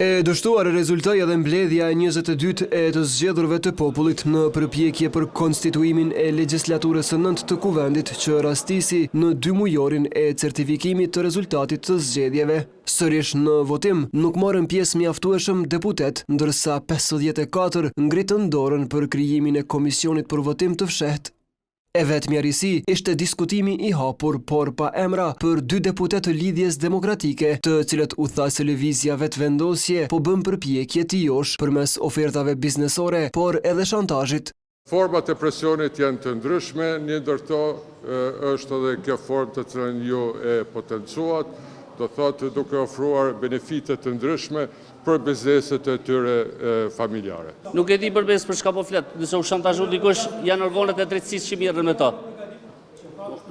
E dështuar rezultoi edhe mbledhja e 22 e të zgjedhurve të popullit në përpjekje për konstituimin e legjislaturës së 9 të kuvendit që rastisi në 2 mujorin e certifikimit të rezultatit të zgjedhjeve. Sërish në votim nuk morën pjesë mjaftueshëm deputet, ndërsa 54 ngritën dorën për krijimin e komisionit për votim të fshehtë. E vetmja risi ishte diskutimi i hapur, por pa emra, për 2 deputet të Lidhjes Demokratike, të cilët u tha se lëvizja vetvendosje po bën përpjekje të josh përmes ofertave biznesore, por edhe shantazhit. Format e presionit janë të ndryshme, një ndër to është edhe kjo formë të cilën ju e potencuat, do thotë duke ofruar benefitet të ndryshme për bizneset e tyre familjare. Nuk e di përbes për çka po flet, nëse u shantazhu dikush janë organet e drejtësisë që mirën me ta.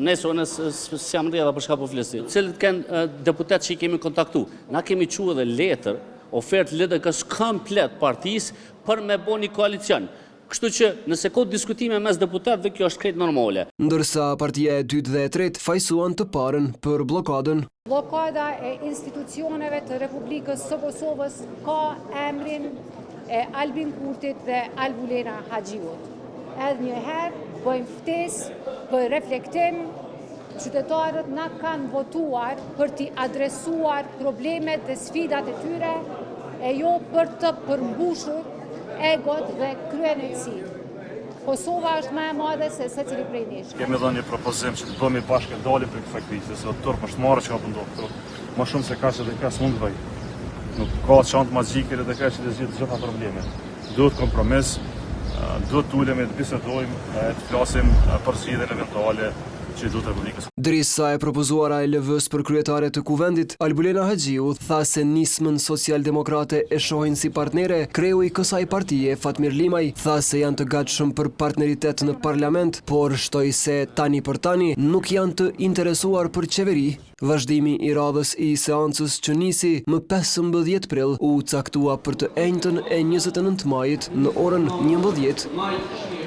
Nëse s'jam rrjedha për çka po flesi. Cilët kanë deputet që i kemi kontaktu. Na kemi quë edhe letër, ofertë LDK-s komplet partisë për me bo një koalicion. Kështu që nëse ka diskutime mes deputetëve, kjo është krejt normale. Ndërsa partia e 2 dhe e 3 fajsuan të parën për blokadën. Blokada e institucioneve të Republikës së Kosovës ka emrin e Albin Kurtit dhe Albulena Haxhiut. Edhe njëherë bëjmë ftesë për reflektim, qytetarët na kanë votuar për t'i adresuar problemet dhe sfidat e tyre, e jo për të përmbushur egot dhe kryenësitë. Kosova është më e madhe se secili prej nesh. Kemi dhënë një propozim që të bëhemi bashkë dalim për këtë krize, se turp është marrë që ka ndodhur. Më shumë se kaq edhe kas mund të bëj. Nuk ka çantë magjike edhe kaq që të zgjidhë gjitha problemet. Duhet kompromis, duhet të ulemi të bisedojmë, të flasim për sfidën eventuale që i duhet Republikës. Drisa e propozuara e LV-s për kryetare të kuvendit, Albulena Haxhiu tha se nismën socialdemokrate e shohin si partnere. Kreu i kësaj partije, Fatmir Limaj, tha se janë të gatshëm për partneritet në parlament, por shtoi se tani për tani nuk janë të interesuar për qeveri. Vazhdimi i radhës i seancës që nisi më 15 prill u caktua për të enjtën e 29 majit në orën 11.